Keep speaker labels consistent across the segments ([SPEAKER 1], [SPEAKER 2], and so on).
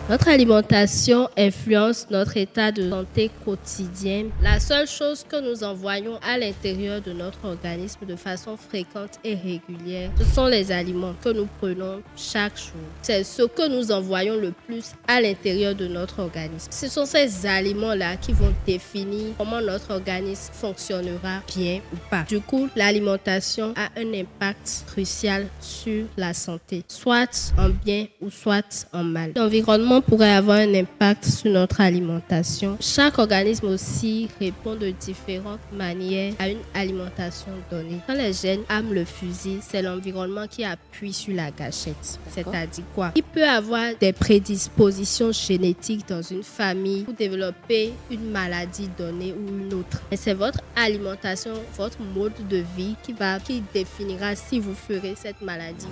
[SPEAKER 1] Notre alimentation influence notre état de santé quotidien. La seule chose que nous envoyons à l'intérieur de notre organisme de façon fréquente et régulière, ce sont les aliments que nous prenons chaque jour. C'est ce que nous envoyons le plus à l'intérieur de notre organisme. Ce sont ces aliments-là qui vont définir comment notre organisme fonctionnera bien ou pas. Du coup, l'alimentation a un impact crucial sur la santé, soit en bien ou soit en mal. L'environnement pourrait avoir un impact sur notre alimentation. Chaque organisme aussi répond de différentes manières à une alimentation donnée. Quand les jeunes arment le fusil, c'est l'environnement qui appuie sur la gâchette. C'est-à-dire quoi? Il peut avoir des prédispositions génétiques dans une famille pour développer une maladie donnée ou une autre. Et c'est votre alimentation, votre mode de vie qui définira si vous ferez cette maladie.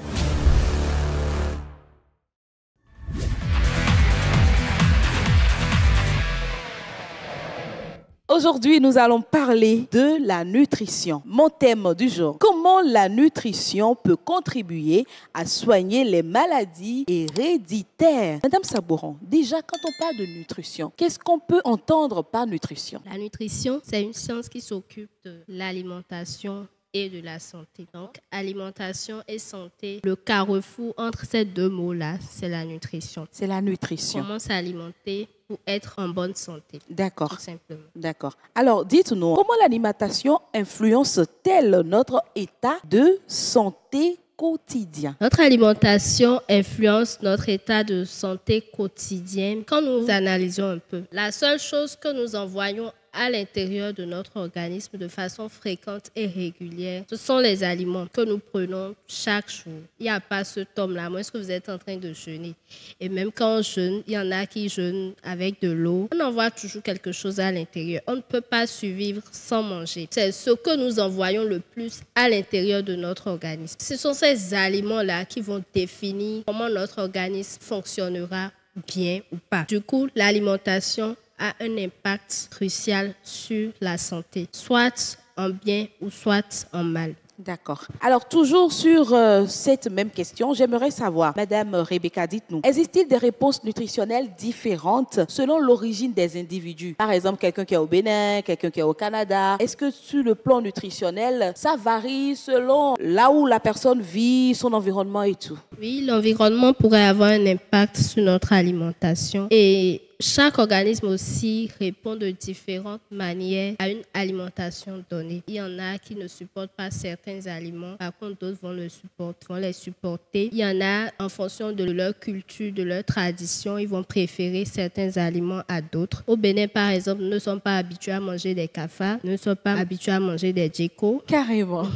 [SPEAKER 2] Aujourd'hui, nous allons parler de la nutrition. Mon thème du jour, comment la nutrition peut contribuer à soigner les maladies héréditaires. Madame Sabouron, déjà quand on parle de nutrition, qu'est-ce qu'on peut entendre par nutrition?
[SPEAKER 1] La nutrition, c'est une science qui s'occupe de l'alimentation et de la santé. Donc, alimentation et santé, le carrefour entre ces deux mots-là, c'est la nutrition.
[SPEAKER 2] C'est la nutrition.
[SPEAKER 1] Comment s'alimenter pour être en bonne santé.
[SPEAKER 2] D'accord.
[SPEAKER 1] Tout simplement.
[SPEAKER 2] D'accord. Alors, dites-nous, comment l'alimentation influence-t-elle notre état de santé quotidien?
[SPEAKER 1] Notre alimentation influence notre état de santé quotidien. Quand nous analysons un peu, la seule chose que nous envoyons à l'intérieur de notre organisme de façon fréquente et régulière, ce sont les aliments que nous prenons chaque jour. Il n'y a pas ce tome-là, à moins que vous êtes en train de jeûner. Et même quand on jeûne, il y en a qui jeûnent avec de l'eau. On envoie toujours quelque chose à l'intérieur. On ne peut pas survivre sans manger. C'est ce que nous envoyons le plus à l'intérieur de notre organisme. Ce sont ces aliments-là qui vont définir comment notre organisme fonctionnera bien ou pas. Du coup, l'alimentation a un impact crucial sur la santé, soit en bien ou soit en mal.
[SPEAKER 2] D'accord. Alors, toujours sur cette même question, j'aimerais savoir, Madame Rebecca, dites-nous, existe-t-il des réponses nutritionnelles différentes selon l'origine des individus? Par exemple, quelqu'un qui est au Bénin, quelqu'un qui est au Canada. Est-ce que sur le plan nutritionnel, ça varie selon là où la personne vit, son environnement et tout?
[SPEAKER 1] Oui, l'environnement pourrait avoir un impact sur notre alimentation et chaque organisme aussi répond de différentes manières à une alimentation donnée. Il y en a qui ne supportent pas certains aliments, par contre d'autres vont les supporter. Il y en a en fonction de leur culture, de leur tradition, ils vont préférer certains aliments à d'autres. Au Bénin, par exemple, nous ne sommes pas habitués à manger des cafards, nous ne sommes pas habitués à manger des djeko.
[SPEAKER 2] Carrément.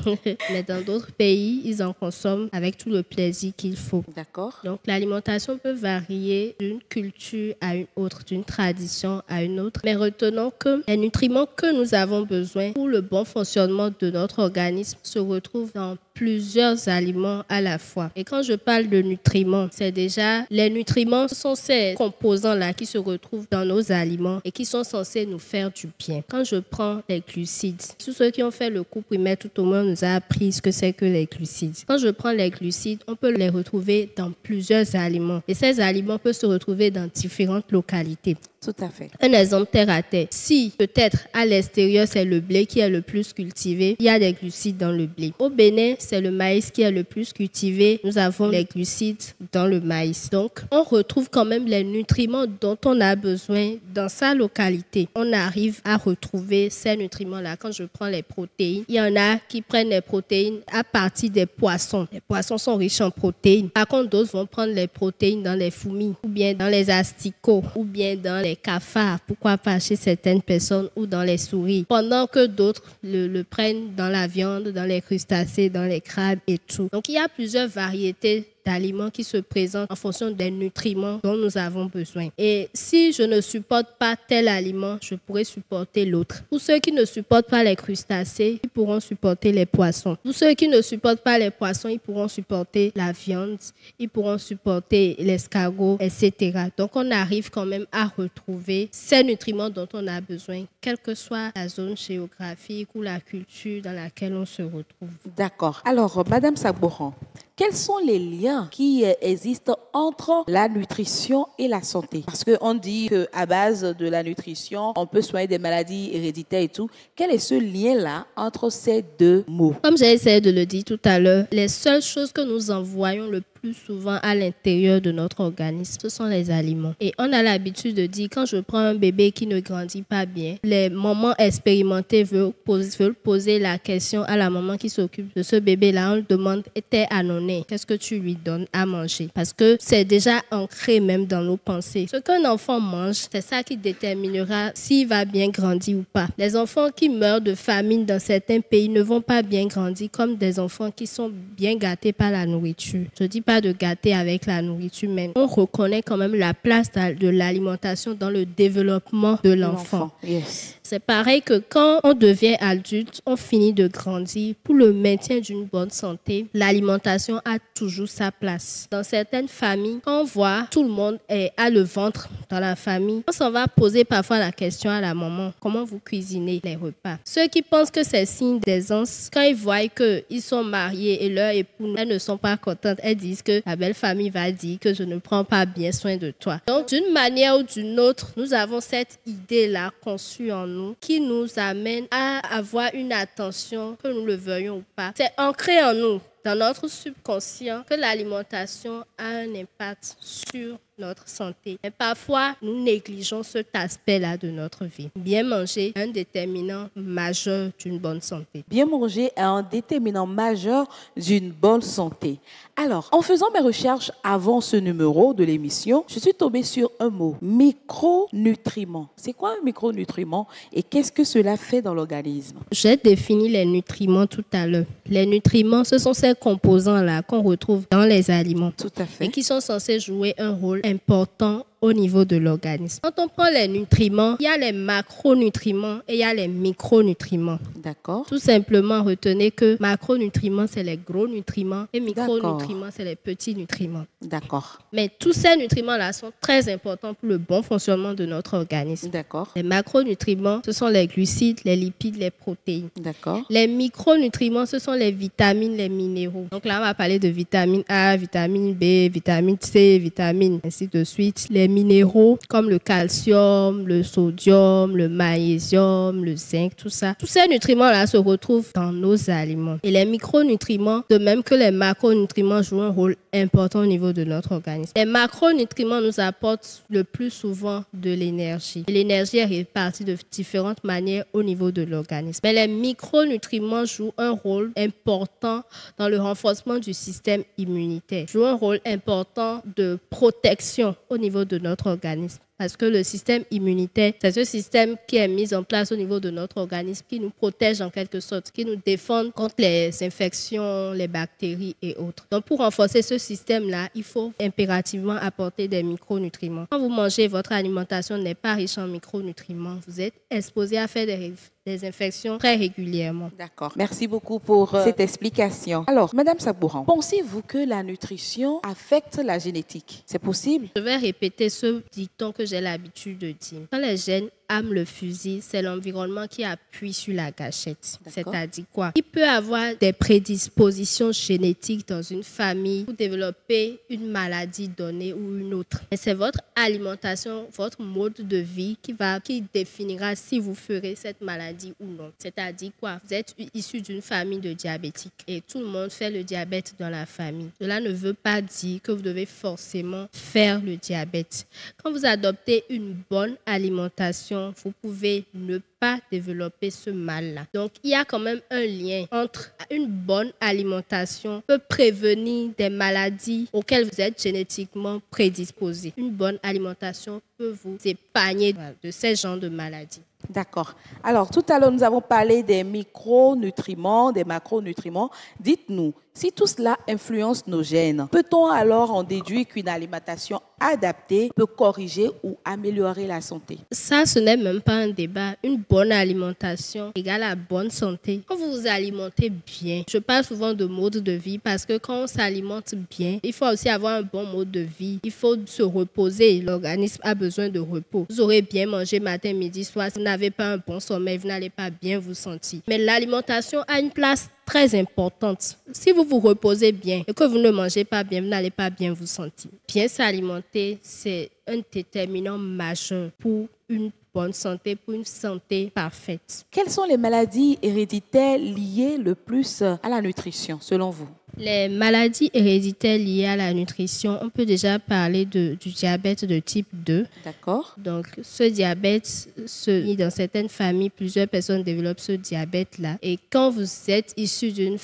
[SPEAKER 1] Mais dans d'autres pays, ils en consomment avec tout le plaisir qu'il faut.
[SPEAKER 2] D'accord.
[SPEAKER 1] Donc l'alimentation peut varier d'une culture à une autre, d'une tradition à une autre. Mais retenons que les nutriments que nous avons besoin pour le bon fonctionnement de notre organisme se retrouvent dans plusieurs aliments à la fois. Et quand je parle de nutriments, c'est déjà les nutriments, ce sont ces composants-là qui se retrouvent dans nos aliments et qui sont censés nous faire du bien. Quand je prends les glucides, tous ceux qui ont fait le cours primaire tout au moins nous a appris ce que c'est que les glucides. Quand je prends les glucides, on peut les retrouver dans plusieurs aliments. Et ces aliments peuvent se retrouver dans différentes localités.
[SPEAKER 2] Tout à fait.
[SPEAKER 1] Un exemple terre à terre. Si peut-être à l'extérieur, c'est le blé qui est le plus cultivé, il y a des glucides dans le blé. Au Bénin, c'est le maïs qui est le plus cultivé. Nous avons les glucides dans le maïs. Donc, on retrouve quand même les nutriments dont on a besoin dans sa localité. On arrive à retrouver ces nutriments-là. Quand je prends les protéines, il y en a qui prennent les protéines à partir des poissons. Les poissons sont riches en protéines. Par contre, d'autres vont prendre les protéines dans les fourmis, ou bien dans les asticots, ou bien dans les cafards, pourquoi pas chez certaines personnes, ou dans les souris, pendant que d'autres le prennent dans la viande, dans les crustacés, dans les crabes et tout. Donc, il y a plusieurs variétés d'aliments qui se présentent en fonction des nutriments dont nous avons besoin. Et si je ne supporte pas tel aliment, je pourrais supporter l'autre. Pour ceux qui ne supportent pas les crustacés, ils pourront supporter les poissons. Pour ceux qui ne supportent pas les poissons, ils pourront supporter la viande, ils pourront supporter l'escargot, etc. Donc, on arrive quand même à retrouver ces nutriments dont on a besoin, quelle que soit la zone géographique ou la culture dans laquelle on se retrouve.
[SPEAKER 2] D'accord. Alors, Madame Sabouron, quels sont les liens qui existent entre la nutrition et la santé? Parce qu'on dit qu'à base de la nutrition, on peut soigner des maladies héréditaires et tout. Quel est ce lien-là entre ces deux mots?
[SPEAKER 1] Comme j'ai essayé de le dire tout à l'heure, les seules choses que nous envoyons le plus souvent à l'intérieur de notre organisme, ce sont les aliments. Et on a l'habitude de dire, quand je prends un bébé qui ne grandit pas bien, les mamans expérimentées veulent poser la question à la maman qui s'occupe de ce bébé-là. On lui demande, t'es annoncé, qu'est-ce que tu lui donnes à manger? Parce que c'est déjà ancré même dans nos pensées. Ce qu'un enfant mange, c'est ça qui déterminera s'il va bien grandir ou pas. Les enfants qui meurent de famine dans certains pays ne vont pas bien grandir comme des enfants qui sont bien gâtés par la nourriture. Je dis pas de gâter avec la nourriture, mais on reconnaît quand même la place de l'alimentation dans le développement de l'enfant.
[SPEAKER 2] Yes.
[SPEAKER 1] C'est pareil que quand on devient adulte, on finit de grandir. Pour le maintien d'une bonne santé, l'alimentation a toujours sa place. Dans certaines familles, quand on voit tout le monde a le ventre dans la famille, on s'en va poser parfois la question à la maman, comment vous cuisinez les repas? Ceux qui pensent que c'est signe d'aisance, quand ils voient qu'ils sont mariés et leurs épouses, elles ne sont pas contentes, elles disent que la belle famille va dire que je ne prends pas bien soin de toi. Donc, d'une manière ou d'une autre, nous avons cette idée-là conçue en nous qui nous amène à avoir une attention, que nous le veuillons ou pas. C'est ancré en nous, dans notre subconscient, que l'alimentation a un impact sur notre santé. Mais parfois, nous négligeons cet aspect-là de notre vie. Bien manger est un déterminant majeur d'une bonne santé.
[SPEAKER 2] Bien manger est un déterminant majeur d'une bonne santé. Alors, en faisant mes recherches avant ce numéro de l'émission, je suis tombée sur un mot, micronutriments. C'est quoi un micronutriment et qu'est-ce que cela fait dans l'organisme?
[SPEAKER 1] J'ai défini les nutriments tout à l'heure. Les nutriments, ce sont ces composants-là qu'on retrouve dans les aliments.
[SPEAKER 2] Tout à fait.
[SPEAKER 1] Et qui sont censés jouer un rôle important au niveau de l'organisme. Quand on prend les nutriments, il y a les macronutriments et il y a les micronutriments.
[SPEAKER 2] D'accord.
[SPEAKER 1] Tout simplement, retenez que macronutriments, c'est les gros nutriments et micronutriments, c'est les petits nutriments.
[SPEAKER 2] D'accord.
[SPEAKER 1] Mais tous ces nutriments-là sont très importants pour le bon fonctionnement de notre organisme.
[SPEAKER 2] D'accord.
[SPEAKER 1] Les macronutriments, ce sont les glucides, les lipides, les protéines.
[SPEAKER 2] D'accord.
[SPEAKER 1] Les micronutriments, ce sont les vitamines, les minéraux. Donc là, on va parler de vitamine A, vitamine B, vitamine C, vitamines, ainsi de suite. Les minéraux comme le calcium, le sodium, le magnésium, le zinc, tout ça. Tous ces nutriments-là se retrouvent dans nos aliments. Et les micronutriments, de même que les macronutriments, jouent un rôle important au niveau de notre organisme. Les macronutriments nous apportent le plus souvent de l'énergie. Et l'énergie est répartie de différentes manières au niveau de l'organisme. Mais les micronutriments jouent un rôle important dans le renforcement du système immunitaire. Jouent un rôle important de protection au niveau de notre organisme. Parce que le système immunitaire, c'est ce système qui est mis en place au niveau de notre organisme, qui nous protège en quelque sorte, qui nous défend contre les infections, les bactéries et autres. Donc, pour renforcer ce système-là, il faut impérativement apporter des micronutriments. Quand vous mangez, votre alimentation n'est pas riche en micronutriments, vous êtes exposé à faire des infections très régulièrement.
[SPEAKER 2] D'accord. Merci beaucoup pour cette explication. Alors, Madame Sabouran, pensez-vous que la nutrition affecte la génétique? C'est possible?
[SPEAKER 1] Je vais répéter ce dicton que j'ai l'habitude de dire. Quand les gènes âme le fusil, c'est l'environnement qui appuie sur la gâchette. C'est-à-dire quoi? Il peut avoir des prédispositions génétiques dans une famille pour développer une maladie donnée ou une autre. Mais c'est votre alimentation, votre mode de vie qui définira si vous ferez cette maladie ou non. C'est-à-dire quoi? Vous êtes issu d'une famille de diabétiques et tout le monde fait le diabète dans la famille. Cela ne veut pas dire que vous devez forcément faire le diabète. Quand vous adoptez une bonne alimentation, vous pouvez ne pas développer ce mal-là. Donc, il y a quand même un lien entre une bonne alimentation peut prévenir des maladies auxquelles vous êtes génétiquement prédisposé. Une bonne alimentation peut vous épargner de ces genres de maladies.
[SPEAKER 2] D'accord. Alors, tout à l'heure, nous avons parlé des micronutriments, des macronutriments. Dites-nous, si tout cela influence nos gènes, peut-on alors en déduire qu'une alimentation adaptée peut corriger ou améliorer la santé?
[SPEAKER 1] Ça, ce n'est même pas un débat. Une bonne alimentation égale à bonne santé. Quand vous vous alimentez bien, je parle souvent de mode de vie parce que quand on s'alimente bien, il faut aussi avoir un bon mode de vie. Il faut se reposer. L'organisme a besoin de repos. Vous aurez bien mangé matin, midi, soir. Si vous n'avez pas un bon sommeil, vous n'allez pas bien vous sentir. Mais l'alimentation a une place très importante. Si vous vous reposez bien et que vous ne mangez pas bien, vous n'allez pas bien vous sentir. Bien s'alimenter, c'est un déterminant majeur pour une bonne santé, pour une santé parfaite.
[SPEAKER 2] Quelles sont les maladies héréditaires liées le plus à la nutrition, selon vous?
[SPEAKER 1] Les maladies héréditaires liées à la nutrition, on peut déjà parler du diabète de type 2.
[SPEAKER 2] D'accord.
[SPEAKER 1] Donc, ce diabète, dans certaines familles, plusieurs personnes développent ce diabète-là. Et quand vous êtes issu d'une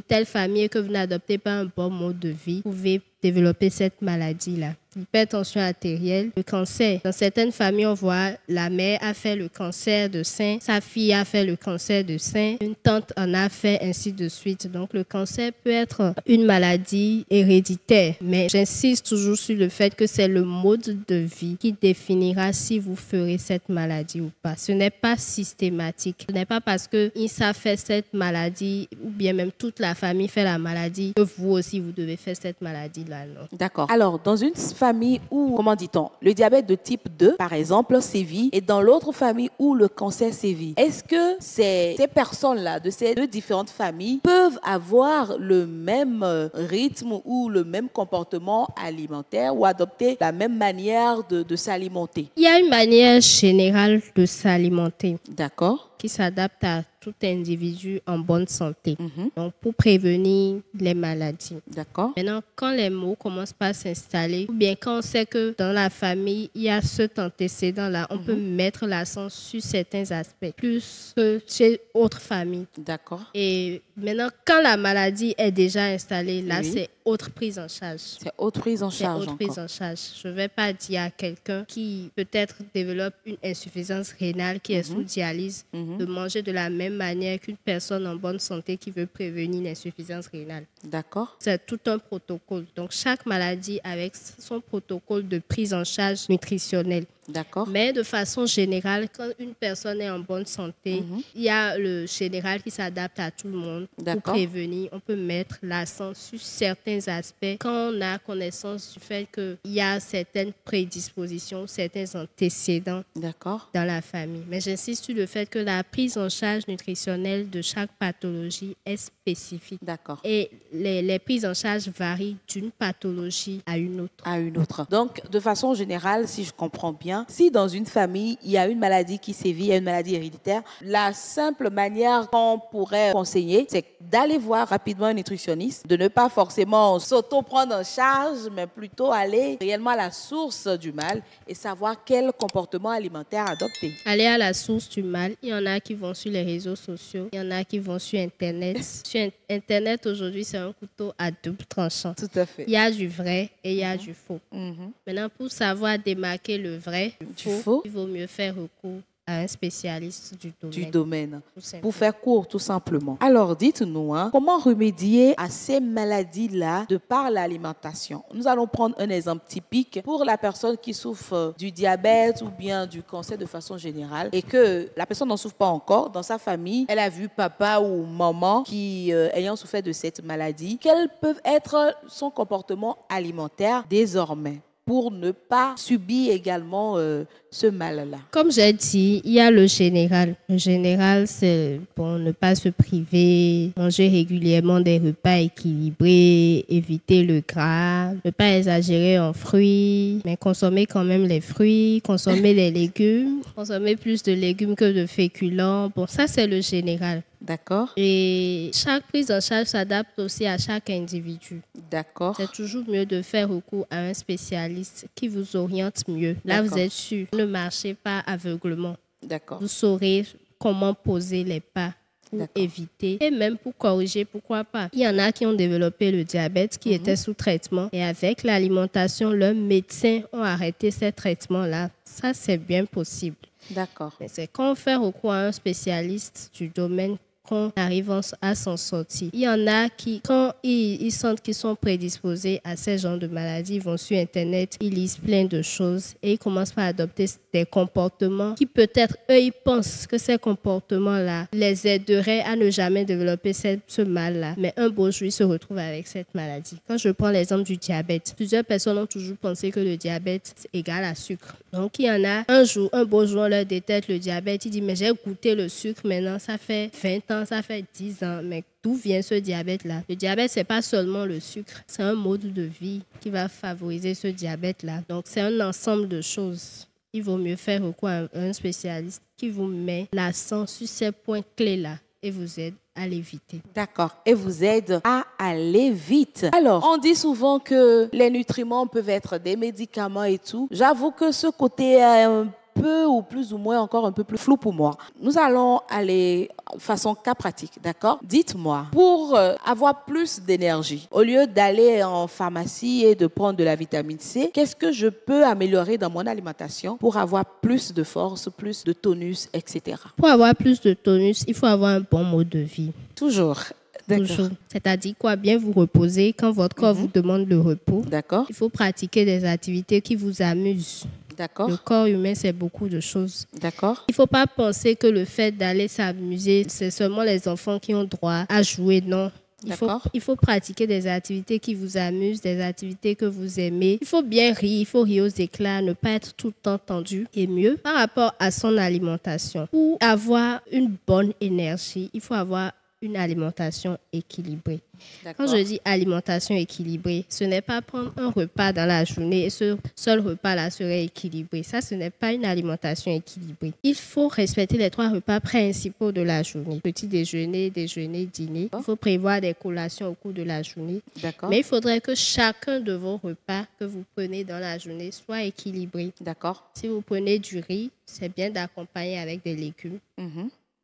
[SPEAKER 1] telle famille et que vous n'adoptez pas un bon mode de vie, vous pouvez développer cette maladie-là. L'hypertension artérielle, le cancer. Dans certaines familles, on voit la mère a fait le cancer de sein, sa fille a fait le cancer de sein, une tante en a fait, ainsi de suite. Donc, le cancer peut être une maladie héréditaire. Mais j'insiste toujours sur le fait que c'est le mode de vie qui définira si vous ferez cette maladie ou pas. Ce n'est pas systématique. Ce n'est pas parce que Issa fait cette maladie ou bien même toute la famille fait la maladie que vous aussi, vous devez faire cette maladie-là. Non.
[SPEAKER 2] D'accord. Alors, dans une famille où, comment dit-on, le diabète de type 2, par exemple, sévit, et dans l'autre famille où le cancer sévit, est-ce que ces personnes-là, de ces deux différentes familles, peuvent avoir le même rythme ou le même comportement alimentaire ou adopter la même manière de s'alimenter?
[SPEAKER 1] Il y a une manière générale de s'alimenter.
[SPEAKER 2] D'accord.
[SPEAKER 1] Qui s'adapte à tout individu en bonne santé. Donc, pour prévenir les maladies.
[SPEAKER 2] D'accord.
[SPEAKER 1] Maintenant, quand les maux commencent pas à s'installer, ou bien quand on sait que dans la famille, il y a cet antécédent-là, on peut mettre l'accent sur certains aspects, plus que chez autre famille.
[SPEAKER 2] D'accord.
[SPEAKER 1] Et maintenant, quand la maladie est déjà installée, là, c'est autre prise en charge.
[SPEAKER 2] C'est autre prise en charge.
[SPEAKER 1] C'est autre prise en charge. Je ne vais pas dire à quelqu'un qui peut-être développe une insuffisance rénale, qui est sous dialyse, de manger de la même manière qu'une personne en bonne santé qui veut prévenir l'insuffisance rénale.
[SPEAKER 2] D'accord.
[SPEAKER 1] C'est tout un protocole. Donc, chaque maladie avec son protocole de prise en charge nutritionnelle.
[SPEAKER 2] D'accord.
[SPEAKER 1] Mais de façon générale, quand une personne est en bonne santé, il y a le général qui s'adapte à tout le monde. Pour prévenir, on peut mettre l'accent sur certains aspects quand on a connaissance du fait qu'il y a certaines prédispositions, certains antécédents dans la famille. Mais j'insiste sur le fait que la prise en charge nutritionnelle de chaque pathologie est spécifique.
[SPEAKER 2] D'accord.
[SPEAKER 1] Et les prises en charge varient d'une pathologie à une autre.
[SPEAKER 2] À une autre. Donc, de façon générale, si je comprends bien, si dans une famille, il y a une maladie qui sévit, il y a une maladie héréditaire, la simple manière qu'on pourrait conseiller, c'est d'aller voir rapidement un nutritionniste, de ne pas forcément s'auto-prendre en charge, mais plutôt aller réellement à la source du mal et savoir quel comportement alimentaire adopter.
[SPEAKER 1] Aller à la source du mal, il y en a qui vont sur les réseaux sociaux, il y en a qui vont sur Internet. Sur Internet, aujourd'hui, c'est un couteau à double tranchant.
[SPEAKER 2] Tout à fait.
[SPEAKER 1] Il y a du vrai et il y a du faux. Maintenant, pour savoir démarquer le vrai du faux, il vaut mieux faire recours à un spécialiste du domaine.
[SPEAKER 2] Pour faire court, tout simplement. Alors, dites-nous, comment remédier à ces maladies-là de par l'alimentation? Nous allons prendre un exemple typique pour la personne qui souffre du diabète ou bien du cancer de façon générale et que la personne n'en souffre pas encore. Dans sa famille, elle a vu papa ou maman qui ayant souffert de cette maladie. Quel peut être son comportement alimentaire désormais pour ne pas subir également ce mal-là?
[SPEAKER 1] Comme j'ai dit, il y a le général. Le général, c'est pour ne pas se priver, manger régulièrement des repas équilibrés, éviter le gras, ne pas exagérer en fruits, mais consommer quand même les fruits, consommer les légumes, consommer plus de légumes que de féculents. Bon, ça, c'est le général.
[SPEAKER 2] D'accord.
[SPEAKER 1] Et chaque prise en charge s'adapte aussi à chaque individu.
[SPEAKER 2] D'accord.
[SPEAKER 1] C'est toujours mieux de faire recours à un spécialiste qui vous oriente mieux. Là, vous êtes sûr. Ne marchez pas aveuglement.
[SPEAKER 2] D'accord.
[SPEAKER 1] Vous saurez comment poser les pas pour éviter et même pour corriger, pourquoi pas. Il y en a qui ont développé le diabète, qui étaient sous traitement et avec l'alimentation, leurs médecins ont arrêté ces traitements-là. Ça, c'est bien possible.
[SPEAKER 2] D'accord.
[SPEAKER 1] Mais c'est quand on fait recours à un spécialiste du domaine qu'on arrive à s'en sortir. Il y en a qui, quand ils sentent qu'ils sont prédisposés à ces genres de maladies, ils vont sur Internet, ils lisent plein de choses et ils commencent par adopter des comportements qui peut-être, eux, ils pensent que ces comportements-là les aideraient à ne jamais développer ce mal-là. Mais un beau jour, ils se retrouvent avec cette maladie. Quand je prends l'exemple du diabète, plusieurs personnes ont toujours pensé que le diabète c'est égal à sucre. Donc, il y en a un beau jour, on leur détecte le diabète. Ils disent, mais j'ai goûté le sucre maintenant, ça fait 20 ans ans, ça fait 10 ans. Mais d'où vient ce diabète-là? Le diabète, c'est pas seulement le sucre, c'est un mode de vie qui va favoriser ce diabète-là. Donc, c'est un ensemble de choses. Il vaut mieux faire recours à un spécialiste qui vous met l'accent sur ces points clés-là et vous aide à l'éviter.
[SPEAKER 2] D'accord. Et vous aide à aller vite. Alors, on dit souvent que les nutriments peuvent être des médicaments et tout. J'avoue que ce côté est un peu ou plus ou moins encore un peu plus flou pour moi. Nous allons aller façon cas pratique, d'accord? Dites-moi, pour avoir plus d'énergie, au lieu d'aller en pharmacie et de prendre de la vitamine C, qu'est-ce que je peux améliorer dans mon alimentation pour avoir plus de force, plus de tonus, etc.?
[SPEAKER 1] Pour avoir plus de tonus, il faut avoir un bon mode de vie.
[SPEAKER 2] Toujours.
[SPEAKER 1] Toujours. C'est-à-dire quoi? Bien vous reposer quand votre corps vous demande le repos.
[SPEAKER 2] D'accord.
[SPEAKER 1] Il faut pratiquer des activités qui vous amusent.
[SPEAKER 2] D'accord.
[SPEAKER 1] Le corps humain, c'est beaucoup de choses.
[SPEAKER 2] D'accord.
[SPEAKER 1] Il ne faut pas penser que le fait d'aller s'amuser, c'est seulement les enfants qui ont droit à jouer. Non. Il faut pratiquer des activités qui vous amusent, des activités que vous aimez. Il faut bien rire, il faut rire aux éclats, ne pas être tout le temps tendu. Et mieux, par rapport à son alimentation, pour avoir une bonne énergie, il faut avoir une alimentation équilibrée. Quand je dis alimentation équilibrée, ce n'est pas prendre un repas dans la journée et ce seul repas-là serait équilibré. Ça, ce n'est pas une alimentation équilibrée. Il faut respecter les 3 repas principaux de la journée. Petit déjeuner, déjeuner, dîner. Il faut prévoir des collations au cours de la journée.
[SPEAKER 2] D'accord.
[SPEAKER 1] Mais il faudrait que chacun de vos repas que vous prenez dans la journée soit équilibré.
[SPEAKER 2] D'accord.
[SPEAKER 1] Si vous prenez du riz, c'est bien d'accompagner avec des légumes.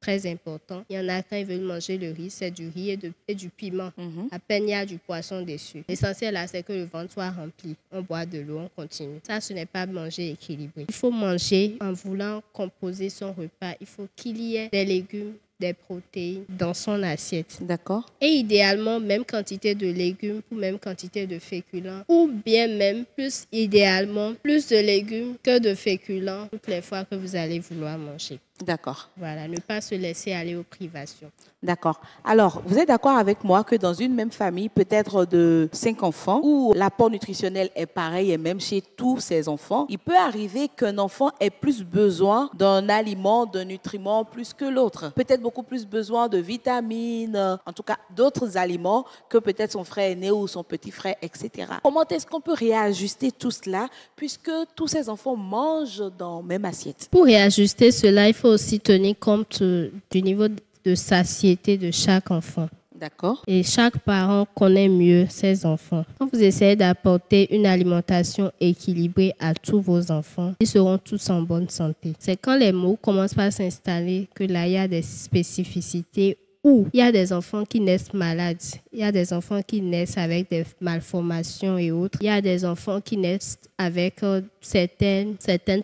[SPEAKER 1] Très important. Il y en a quand ils veulent manger le riz, c'est du riz et du piment. À peine il y a du poisson dessus. L'essentiel là, c'est que le ventre soit rempli. On boit de l'eau, on continue. Ça, ce n'est pas manger équilibré. Il faut manger en voulant composer son repas. Il faut qu'il y ait des légumes, des protéines dans son assiette.
[SPEAKER 2] D'accord.
[SPEAKER 1] Et idéalement, même quantité de légumes ou même quantité de féculents ou bien même plus idéalement, plus de légumes que de féculents toutes les fois que vous allez vouloir manger.
[SPEAKER 2] D'accord.
[SPEAKER 1] Voilà, ne pas se laisser aller aux privations.
[SPEAKER 2] D'accord. Alors, vous êtes d'accord avec moi que dans une même famille, peut-être de 5 enfants, où l'apport nutritionnel est pareil et même chez tous ces enfants, il peut arriver qu'un enfant ait plus besoin d'un aliment, d'un nutriment plus que l'autre. Peut-être beaucoup plus besoin de vitamines, en tout cas d'autres aliments que peut-être son frère aîné ou son petit frère, etc. Comment est-ce qu'on peut réajuster tout cela puisque tous ces enfants mangent dans la même assiette?
[SPEAKER 1] Pour réajuster cela, il faut aussi tenir compte du niveau de satiété de chaque enfant.
[SPEAKER 2] D'accord.
[SPEAKER 1] Et chaque parent connaît mieux ses enfants. Quand vous essayez d'apporter une alimentation équilibrée à tous vos enfants, ils seront tous en bonne santé. C'est quand les maux commencent par s'installer que là, il y a des spécificités où il y a des enfants qui naissent malades, il y a des enfants qui naissent avec des malformations et autres, il y a des enfants qui naissent avec certaines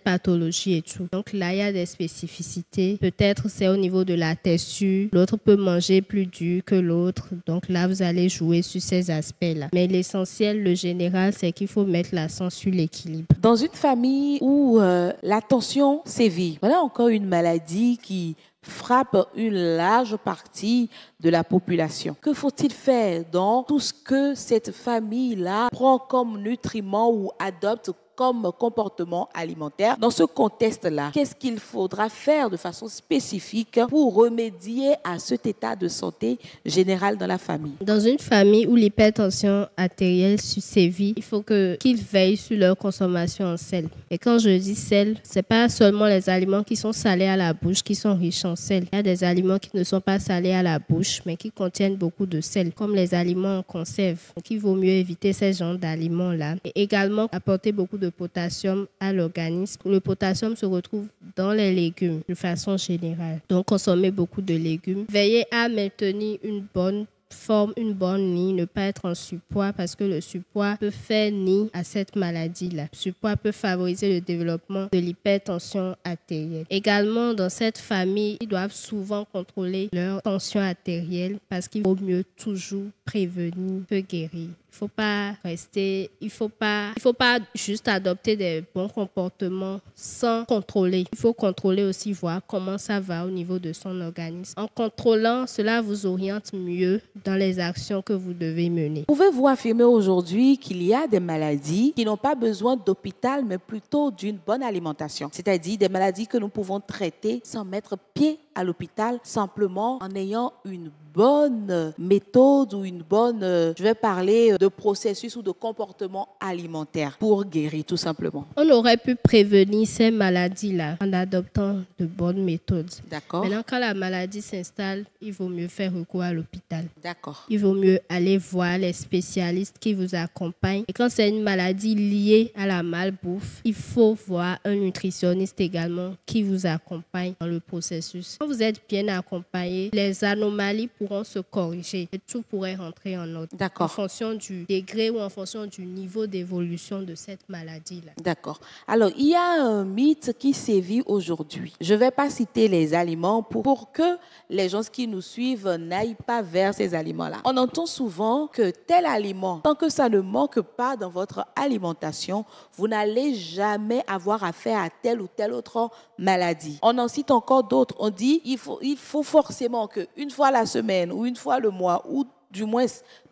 [SPEAKER 1] pathologies et tout. Donc là, il y a des spécificités. Peut-être c'est au niveau de la texture, l'autre peut manger plus dur que l'autre. Donc là, vous allez jouer sur ces aspects-là. Mais l'essentiel, le général, c'est qu'il faut mettre l'accent sur l'équilibre.
[SPEAKER 2] Dans une famille où la tension sévit, voilà encore une maladie qui frappe une large partie de la population. Que faut-il faire dans tout ce que cette famille-là prend comme nutriments ou adopte comme comportement alimentaire? Dans ce contexte-là, qu'est-ce qu'il faudra faire de façon spécifique pour remédier à cet état de santé général dans la famille?
[SPEAKER 1] Dans une famille où l'hypertension artérielle sévit, il faut qu'ils veillent sur leur consommation en sel. Et quand je dis sel, c'est pas seulement les aliments qui sont salés à la bouche qui sont riches en sel. Il y a des aliments qui ne sont pas salés à la bouche, mais qui contiennent beaucoup de sel, comme les aliments en conserve. Donc, il vaut mieux éviter ces genres d'aliments-là. Et également, apporter beaucoup de potassium à l'organisme. Le potassium se retrouve dans les légumes de façon générale. Donc, consommer beaucoup de légumes. Veillez à maintenir une bonne forme, une bonne ligne, ne pas être en surpoids parce que le surpoids peut faire nid à cette maladie-là. Le surpoids peut favoriser le développement de l'hypertension artérielle. Également, dans cette famille, ils doivent souvent contrôler leur tension artérielle parce qu'il vaut mieux toujours prévenir que guérir. Il faut pas juste adopter des bons comportements sans contrôler. Il faut contrôler aussi, voir comment ça va au niveau de son organisme. En contrôlant, cela vous oriente mieux dans les actions que vous devez mener.
[SPEAKER 2] Pouvez-vous affirmer aujourd'hui qu'il y a des maladies qui n'ont pas besoin d'hôpital, mais plutôt d'une bonne alimentation? C'est-à-dire des maladies que nous pouvons traiter sans mettre pied à l'hôpital simplement en ayant une bonne méthode ou une bonne, je vais parler de processus ou de comportement alimentaire pour guérir tout simplement.
[SPEAKER 1] On aurait pu prévenir ces maladies-là en adoptant de bonnes méthodes.
[SPEAKER 2] D'accord.
[SPEAKER 1] Maintenant, quand la maladie s'installe, il vaut mieux faire recours à l'hôpital.
[SPEAKER 2] D'accord.
[SPEAKER 1] Il vaut mieux aller voir les spécialistes qui vous accompagnent. Et quand c'est une maladie liée à la malbouffe, il faut voir un nutritionniste également qui vous accompagne dans le processus. Quand vous êtes bien accompagné, les anomalies pourront se corriger et tout pourrait rentrer en ordre.
[SPEAKER 2] D'accord.
[SPEAKER 1] En fonction du degré ou en fonction du niveau d'évolution de cette maladie-là.
[SPEAKER 2] D'accord. Alors, il y a un mythe qui sévit aujourd'hui. Je ne vais pas citer les aliments pour que les gens qui nous suivent n'aillent pas vers ces aliments-là. On entend souvent que tel aliment, tant que ça ne manque pas dans votre alimentation, vous n'allez jamais avoir affaire à telle ou telle autre maladie. On en cite encore d'autres. On dit il faut forcément qu'une fois la semaine ou une fois le mois ou du moins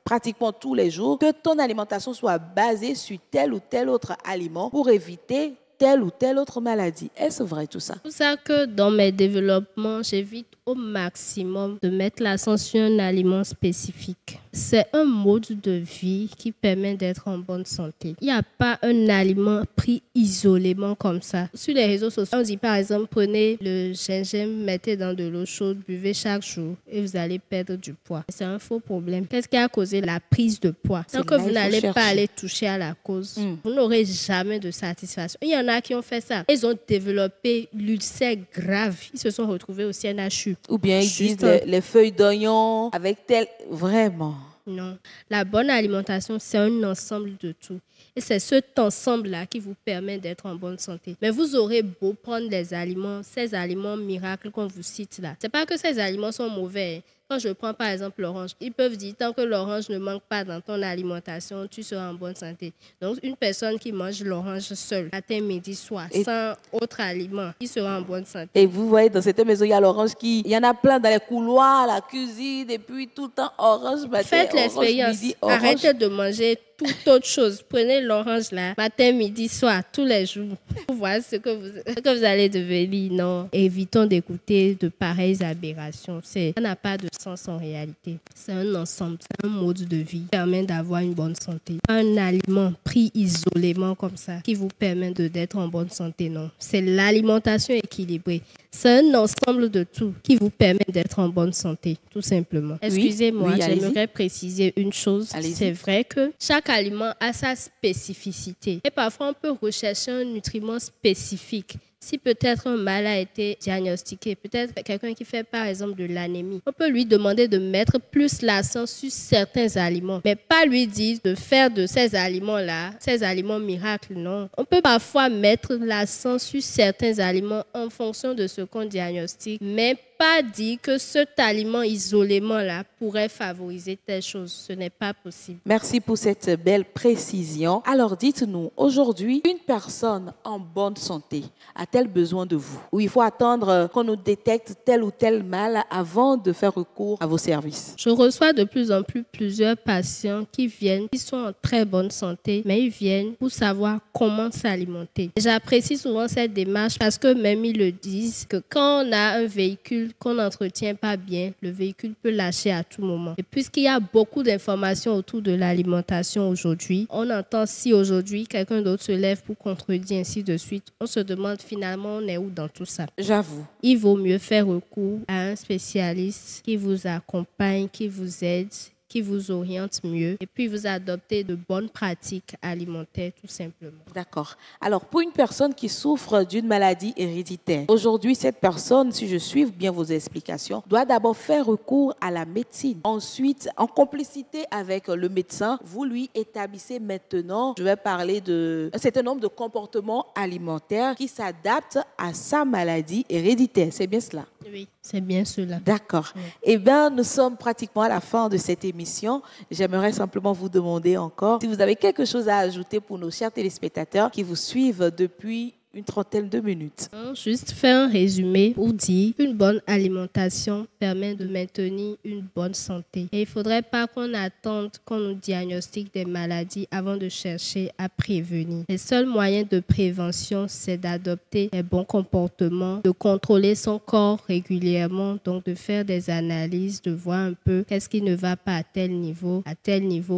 [SPEAKER 2] pratiquement tous les jours, que ton alimentation soit basée sur tel ou tel autre aliment pour éviter telle ou telle autre maladie. Est-ce vrai tout ça?
[SPEAKER 1] C'est pour ça que dans mes développements, j'évite au maximum de mettre l'accent sur un aliment spécifique. C'est un mode de vie qui permet d'être en bonne santé. Il n'y a pas un aliment pris isolément comme ça. Sur les réseaux sociaux, on dit par exemple, prenez le gingembre, mettez dans de l'eau chaude, buvez chaque jour et vous allez perdre du poids. C'est un faux problème. Qu'est-ce qui a causé la prise de poids? Tant que vous n'allez pas aller toucher à la cause, vous n'aurez jamais de satisfaction. Il y en a qui ont fait ça. Ils ont développé l'ulcère grave. Ils se sont retrouvés au CNHU.
[SPEAKER 2] Ou bien ils disent les feuilles d'oignon avec tel... Vraiment.
[SPEAKER 1] Non. La bonne alimentation, c'est un ensemble de tout. Et c'est cet ensemble-là qui vous permet d'être en bonne santé. Mais vous aurez beau prendre les aliments, ces aliments miracles qu'on vous cite là. C'est pas que ces aliments sont mauvais. Quand je prends par exemple l'orange, ils peuvent dire tant que l'orange ne manque pas dans ton alimentation, tu seras en bonne santé. Donc une personne qui mange l'orange seule, matin, midi, soir, sans autre aliment, il sera en bonne santé.
[SPEAKER 2] Et vous voyez dans cette maison, il y a l'orange il y en a plein dans les couloirs, la cuisine, et puis tout le temps orange matin,
[SPEAKER 1] faites l'expérience.
[SPEAKER 2] Midi, orange.
[SPEAKER 1] Arrêtez de manger toute autre chose. Prenez l'orange là, matin, midi, soir, tous les jours. Vous voyez ce que vous allez devenir. Non, évitons d'écouter de pareilles aberrations. Ça n'a pas de sens en réalité. C'est un ensemble, c'est un mode de vie qui permet d'avoir une bonne santé. Un aliment pris isolément comme ça qui vous permet d'être en bonne santé, non. C'est l'alimentation équilibrée. C'est un ensemble de tout qui vous permet d'être en bonne santé, tout simplement. Excusez-moi, j'aimerais préciser une chose. C'est vrai que chaque aliment a sa spécificité. Et parfois, on peut rechercher un nutriment spécifique. Si peut-être un mal a été diagnostiqué, peut-être quelqu'un qui fait par exemple de l'anémie, on peut lui demander de mettre plus l'accent sur certains aliments, mais pas lui dire de faire de ces aliments-là, ces aliments miracles, non. On peut parfois mettre l'accent sur certains aliments en fonction de ce qu'on diagnostique, mais pas dire que cet aliment isolément-là pourrait favoriser telle chose. Ce n'est pas possible.
[SPEAKER 2] Merci pour cette belle précision. Alors dites-nous, aujourd'hui, une personne en bonne santé a-t-elle besoin de vous? Ou il faut attendre qu'on nous détecte tel ou tel mal avant de faire recours à vos services?
[SPEAKER 1] Je reçois de plus en plus plusieurs patients qui sont en très bonne santé, mais ils viennent pour savoir comment s'alimenter. J'apprécie souvent cette démarche parce que même ils le disent que quand on a un véhicule qu'on n'entretient pas bien, le véhicule peut lâcher à tout moment. Et puisqu'il y a beaucoup d'informations autour de l'alimentation aujourd'hui, on entend si aujourd'hui quelqu'un d'autre se lève pour contredire ainsi de suite, on se demande finalement on est où dans tout ça.
[SPEAKER 2] J'avoue.
[SPEAKER 1] Il vaut mieux faire recours à un spécialiste qui vous accompagne, qui vous aide, qui vous oriente mieux et puis vous adoptez de bonnes pratiques alimentaires tout simplement.
[SPEAKER 2] D'accord. Alors, pour une personne qui souffre d'une maladie héréditaire, aujourd'hui, cette personne, si je suis bien vos explications, doit d'abord faire recours à la médecine. Ensuite, en complicité avec le médecin, vous lui établissez maintenant, je vais parler de un certain nombre de comportements alimentaires qui s'adaptent à sa maladie héréditaire. C'est bien cela?
[SPEAKER 1] Oui, c'est bien cela.
[SPEAKER 2] D'accord.
[SPEAKER 1] Oui.
[SPEAKER 2] Eh bien, nous sommes pratiquement à la fin de cette émission. J'aimerais simplement vous demander encore si vous avez quelque chose à ajouter pour nos chers téléspectateurs qui vous suivent depuis une trentaine de minutes.
[SPEAKER 1] Juste faire un résumé pour dire qu'une bonne alimentation permet de maintenir une bonne santé. Et il ne faudrait pas qu'on attende qu'on nous diagnostique des maladies avant de chercher à prévenir. Les seuls moyens de prévention, c'est d'adopter les bons comportements, de contrôler son corps régulièrement, donc de faire des analyses, de voir un peu qu'est-ce qui ne va pas à tel niveau,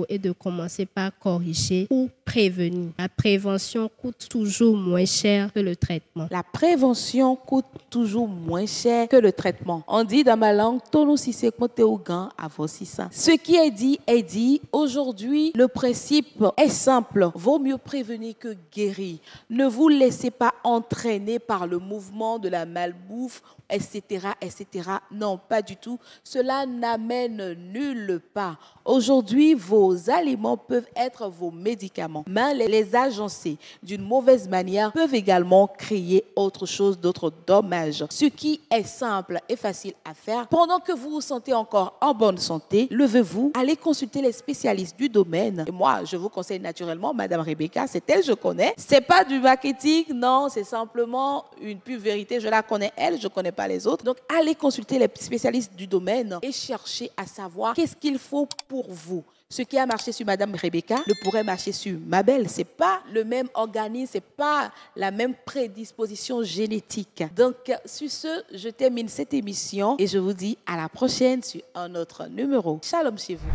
[SPEAKER 1] et de commencer par corriger ou prévenir. La prévention coûte toujours moins cher que le traitement.
[SPEAKER 2] La prévention coûte toujours moins cher que le traitement. On dit dans ma langue, tono si c'est compté au gant avant 600. Ce qui est dit est dit. Aujourd'hui, le principe est simple. Vaut mieux prévenir que guérir. Ne vous laissez pas entraîner par le mouvement de la malbouffe, etc., etc. Non, pas du tout. Cela n'amène nulle part. Aujourd'hui, vos aliments peuvent être vos médicaments. Mais les agencer d'une mauvaise manière peuvent également créer autre chose, d'autres dommages. Ce qui est simple et facile à faire, pendant que vous vous sentez encore en bonne santé, levez-vous, allez consulter les spécialistes du domaine. Et moi, je vous conseille naturellement Madame Rebecca, c'est elle que je connais. C'est pas du marketing, non, c'est simplement une pure vérité. Je la connais elle, je connais pas les autres. Donc, allez consulter les spécialistes du domaine et cherchez à savoir qu'est-ce qu'il faut pour vous. Ce qui a marché sur Madame Rebecca ne pourrait marcher sur Mabel. C'est pas le même organisme, c'est pas la même prédisposition génétique. Donc, sur ce, je termine cette émission et je vous dis à la prochaine sur un autre numéro. Shalom chez vous.